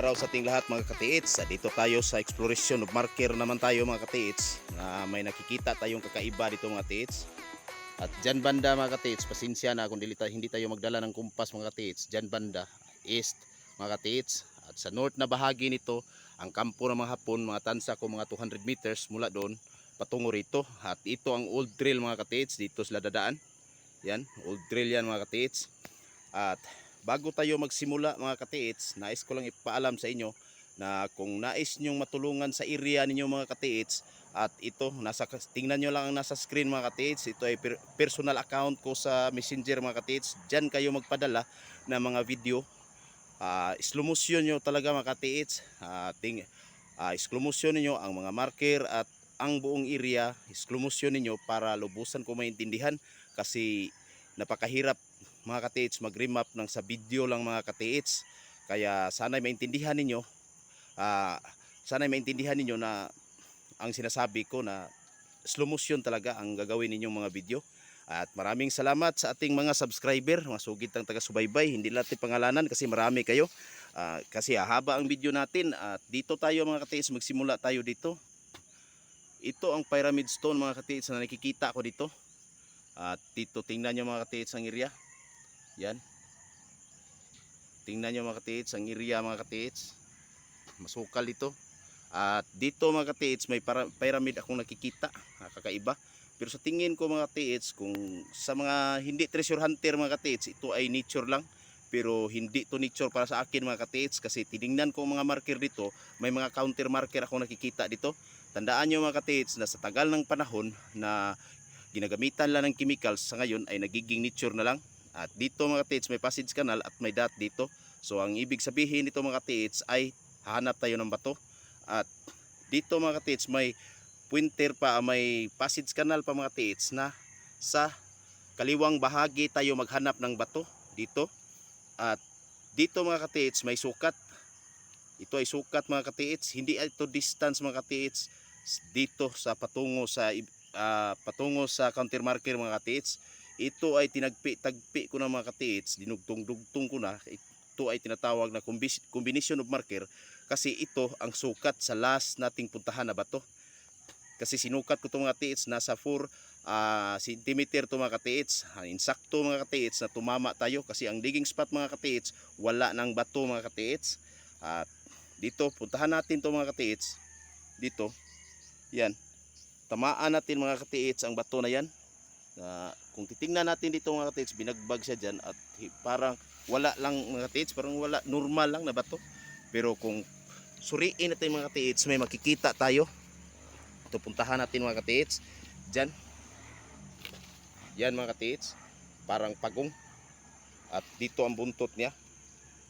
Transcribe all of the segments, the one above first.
araw sa ating lahat mga katiits. Dito tayo sa exploration of marker naman tayo mga katiits. May nakikita tayong kakaiba dito mga katiits. At dyan banda mga katiits, pasensya na kung hindi tayo magdala ng kumpas mga katiits. Dyan banda, east mga katiits. At sa north na bahagi nito, ang kampo ng mga Hapon, mga tansa ko mga 200 meters mula doon patungo rito. At ito ang old trail mga katiits, dito sila dadaan. Yan, old trail yan mga katiits. At bago tayo magsimula mga katiits, nais ko lang ipaalam sa inyo na kung nais nyong matulungan sa area ninyo mga katiits, at ito, tingnan nyo lang ang nasa screen mga katiits, ito ay personal account ko sa Messenger mga katiits. Diyan kayo magpadala ng mga video. Slow motion nyo talaga mga katiits. Slow motion ninyo ang mga marker at ang buong area, slow motion ninyo para lubusan ko maintindihan, kasi napakahirap mga katiits mag-remap ng sa video lang mga katiits. Kaya sana'y maintindihan ninyo, na ang sinasabi ko na slow motion talaga ang gagawin ninyong mga video. At maraming salamat sa ating mga subscriber, mga sugitang taga-subaybay. Hindi natin pangalanan kasi marami kayo. Kasi haba ang video natin. At dito tayo mga katiits, magsimula tayo dito. Ito ang pyramid stone mga katiits na nakikita ko dito. At dito tingnan nyo mga katiits ang area. Yan. Tingnan nyo mga katiits ang area mga katiits. Masukal ito. At dito mga katiits may pyramid akong nakikita, kakaiba. Pero sa tingin ko mga katiits, kung sa mga hindi treasure hunter mga katiits, ito ay nature lang. Pero hindi to nature para sa akin mga katiits, kasi tiningnan ko mga marker dito, may mga counter marker akong nakikita dito. Tandaan nyo mga katiits na sa tagal ng panahon na ginagamitan lang ng chemicals, sa ngayon ay nagiging nature na lang. At dito mga katiits may passage canal at may dot dito. So ang ibig sabihin nito mga katiits ay hahanap tayo ng bato. At dito mga katiits may pointer pa, may passage canal pa mga katiits na sa kaliwang bahagi tayo maghanap ng bato dito. At dito mga katiits may sukat. Ito ay sukat mga katiits, hindi ito distance mga katiits dito sa patungo sa counter marker mga katiits. Ito ay tinagpi-tagpi ko na mga katiits, dinugtong-dugtong ko na. Ito ay tinatawag na combination of marker, kasi ito ang sukat sa last nating puntahan na bato. Kasi sinukat ko ito mga katiits, nasa 4 cm ito mga katiits. Insakto mga katiits na tumama tayo, kasi ang digging spot mga katiits wala ng bato mga katiits. At dito puntahan natin ito mga katiits. Dito, yan, tamaan natin mga katiits ang bato na yan. Kung titingnan natin dito mga katiits, binagbag siya dyan at parang wala lang mga katiits, parang wala, normal lang na bato. Pero kung suriin natin mga katiits, may makikita tayo. Ito, puntahan natin mga katiits. Dyan, yan mga katiits, parang pagong. At dito ang buntot niya.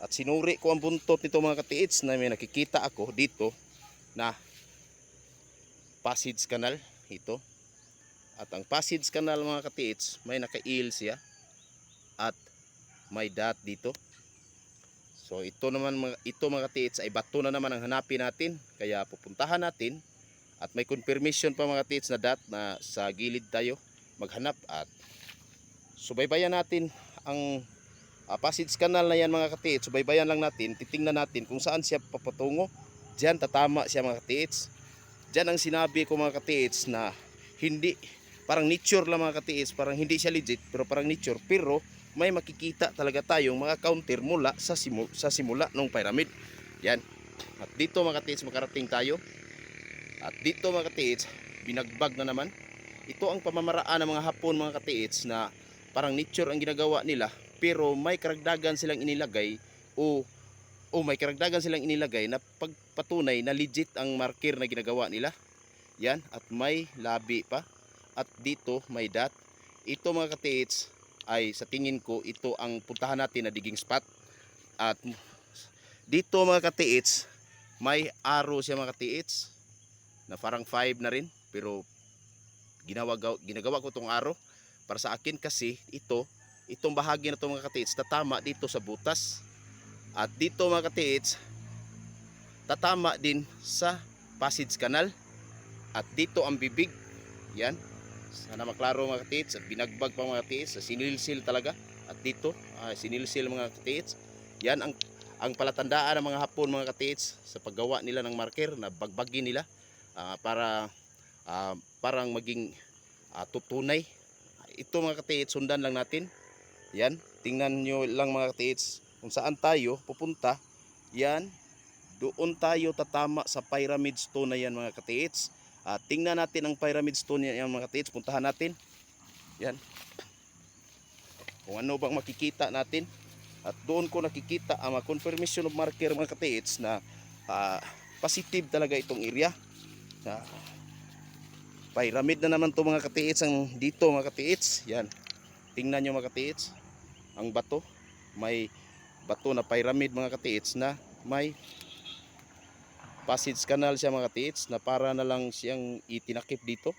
At sinuri ko ang buntot nito mga katiits, na may nakikita ako dito na passage canal ito. At ang passage canal mga katiits, may naka-eel siya at may dot dito. So ito mga katiits ay bato na naman ang hanapin natin. Kaya pupuntahan natin at may confirmation pa mga katiits na dot na sa gilid tayo maghanap. At subaybayan natin ang passage canal na yan mga katiits. Subaybayan lang natin, titingnan natin kung saan siya papatungo. Diyan tatama siya mga katiits. Diyan ang sinabi ko mga katiits na hindi, parang nature lang mga katiits, parang hindi siya legit pero parang nature. Pero may makikita talaga tayong mga counter mula sa simula ng pyramid. Yan. At dito mga katiits makarating tayo. At dito mga katiits, binagbag na naman. Ito ang pamamaraan ng mga Hapon mga katiits, na parang nature ang ginagawa nila, pero may karagdagan silang inilagay na pagpatunay na legit ang marker na ginagawa nila. Yan, at may labi pa. At dito may dot. Ito mga katiits ay sa tingin ko ito ang puntahan natin na digging spot. At dito mga katiits may arrow siya mga katiits na parang 5 na rin, pero ginagawa ko itong arrow para sa akin, kasi itong bahagi na ito mga katiits tatama dito sa butas. At dito mga katiits tatama din sa passage canal. At dito ang bibig. Yan, sana maklaro mga katiits. At binagbag pa mga katiits, sinilsil talaga. At dito sinilsil mga katiits. Yan ang palatandaan ng mga Hapon mga katiits sa paggawa nila ng marker na bagbagin nila para parang maging tutunay. Ito mga katiits, sundan lang natin. Yan, tingnan nyo lang mga katiits kung saan tayo pupunta. Yan, doon tayo tatama sa pyramid stone na yan mga katiits. Tingnan natin ang pyramid stone yan mga katiits, puntahan natin. Yan, kung ano bang makikita natin. At doon ko nakikita ang confirmation of marker mga katiits na positive talaga itong area. Pyramid na naman to mga katiits ang dito mga katiits. Yan, tingnan nyo mga katiits, ang bato, may bato na pyramid mga katiits na may passage canal siya mga katiits na para na lang siyang itinakip dito.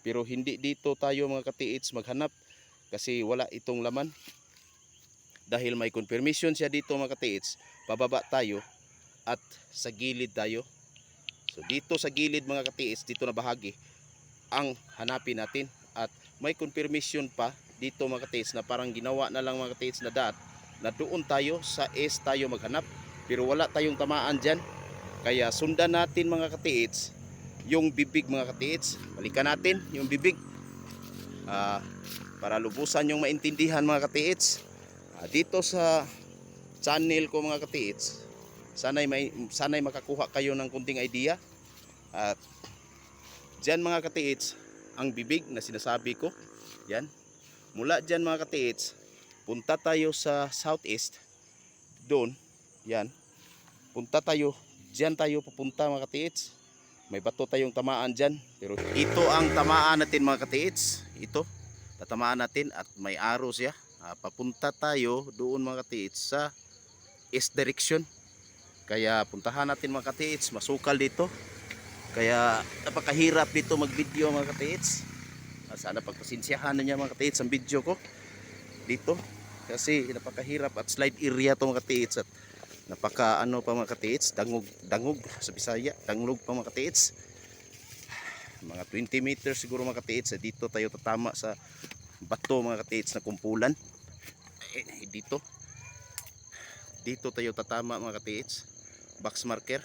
Pero hindi dito tayo mga katiits maghanap kasi wala itong laman. Dahil may confirmation siya dito mga katiits, pababa tayo at sa gilid tayo. So dito sa gilid mga katiits, dito na bahagi ang hanapin natin. At may confirmation pa dito mga katiits na parang ginawa na lang mga katiits na dot na doon tayo sa east tayo maghanap. Pero wala tayong tamaan dyan. Kaya sundan natin mga katiits yung bibig mga katiits. Balikan natin yung bibig para lubusan yung maintindihan mga katiits. Dito sa channel ko mga katiits, sana'y makakuha kayo ng kunting idea. At dyan mga katiits ang bibig na sinasabi ko. Yan, mula dyan mga katiits, punta tayo sa southeast. Doon, yan, punta tayo. Diyan tayo pupunta mga katiits. May bato tayong tamaan dyan. Pero ito ang tamaan natin mga katiits. Ito, tatamaan natin at may arrow siya. Papunta tayo doon mga katiits sa east direction. Kaya puntahan natin mga katiits. Masukal dito. Kaya napakahirap dito mag video mga katiits. Sana pagpasensyahan niyo mga katiits ang video ko dito. Kasi napakahirap at slide area to mga katiits. At napaka ano pa mga katiits, dangog sa Bisaya, danglog pa mga katiits. Mga 20 meters siguro mga katiits. Dito tayo tatama sa bato mga katiits na kumpulan. Dito tayo tatama mga katiits, box marker.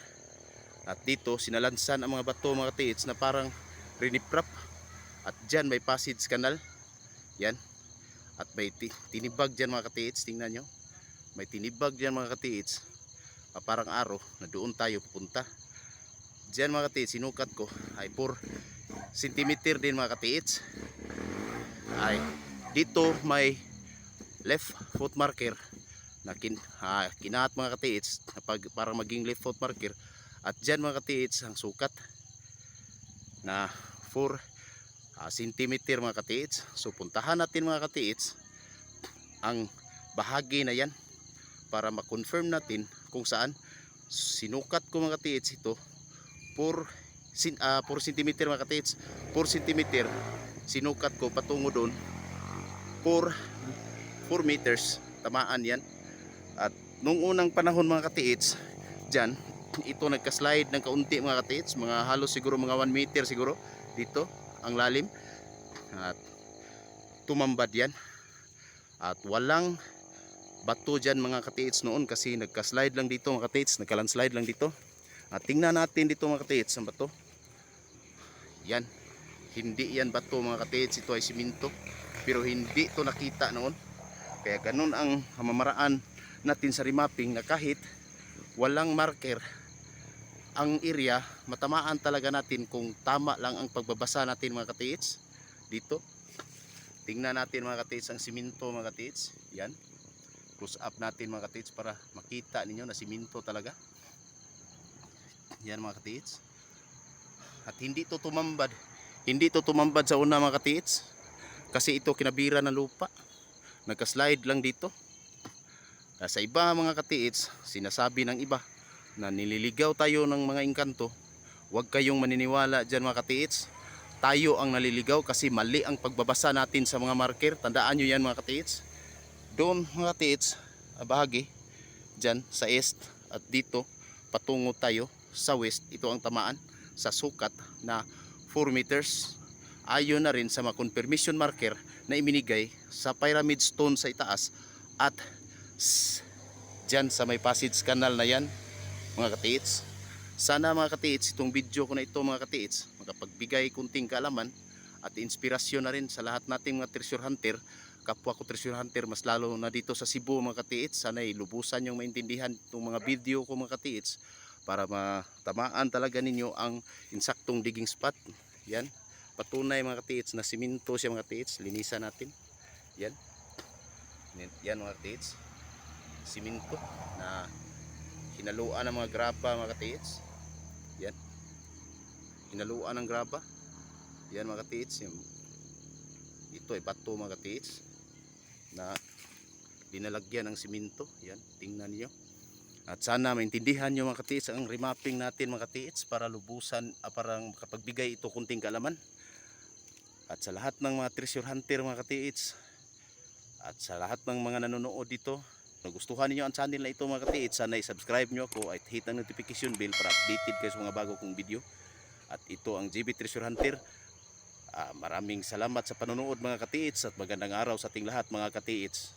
At dito sinalansan ang mga bato mga katiits na parang riniprap. At dyan may passage canal. Yan. At may tinibag dyan mga katiits, tingnan nyo. May tinibag dyan mga katiits, parang araw na doon tayo pupunta. Diyan mga katiits, sinukat ko ay 4 cm din mga katiits. Ay dito may left foot marker na kinaat mga katiits para maging left foot marker. At diyan mga katiits ang sukat na 4 cm mga katiits. So puntahan natin mga katiits ang bahagi na yan para ma-confirm natin kung saan. Sinukat ko mga katiits ito 4 cm mga katiits. 4 cm sinukat ko patungo doon 4 meters, tamaan yan. At nung unang panahon mga katiits, dyan ito nagka-slide ng kaunti mga katiits, mga halos siguro mga 1 meter siguro dito ang lalim. At tumambad yan at walang bato dyan mga katiits noon kasi nagka-slide lang dito mga katiits, nagka-landslide lang dito. At tingnan natin dito mga katiits ang bato. Yan, hindi yan bato mga katiits, ito ay siminto. Pero hindi ito nakita noon. Kaya ganun ang hamamaraan natin sa remapping na kahit walang marker ang area, matamaan talaga natin kung tama lang ang pagbabasa natin mga katiits. Dito, tingnan natin mga katiits ang siminto mga katiits. Yan, close up natin mga katiits para makita ninyo na siminto talaga. Yan mga katiits. At hindi to tumambad. Hindi to tumambad sa una mga katiits. Kasi ito kinabira ng lupa. Nagka-slide lang dito. Sa iba mga katiits, sinasabi ng iba na nililigaw tayo ng mga engkanto. Huwag kayong maniniwala dyan mga katiits. Tayo ang naliligaw kasi mali ang pagbabasa natin sa mga marker. Tandaan nyo yan mga katiits. Doon mga katiits, bahagi dyan sa east at dito patungo tayo sa west. Ito ang tamaan sa sukat na 4 meters. Ayon na rin sa mga confirmation marker na iminigay sa pyramid stone sa itaas at dyan sa may Passage Canal na yan mga katiits. Sana mga katiits, itong video ko na ito mga katiits, makapagbigay kunting kaalaman at inspirasyon na rin sa lahat nating mga treasure hunter, kapwa ko treasure hunter, mas lalo na dito sa Cebu mga katiits. Sana lubusan yung maintindihan itong mga video ko mga katiits para matamaan talaga ninyo ang insaktong digging spot. Yan, patunay mga katiits na siminto siya mga katiits. Linisan natin. Yan. Yan mga katiits. Siminto na hinaluan ng mga graba mga katiits. Yan. Hinaluan ng graba. Yan mga katiits. Ito ay bato mga katiits na dinalagyan ng siminto. Yan, tingnan niyo. At sana maintindihan nyo mga katiits ang remapping natin mga katiits para lubusan, para makapagbigay ito kunting kaalaman. At sa lahat ng mga treasure hunter mga katiits, at sa lahat ng mga nanonood dito, nagustuhan niyo ang channel na ito mga katiits, sana i-subscribe nyo ako at hit ang notification bell para updated kayo sa mga bago kong video. At ito ang JB Treasure Hunter. Maraming salamat sa panonood mga katiits at magandang araw sa ating lahat mga katiits.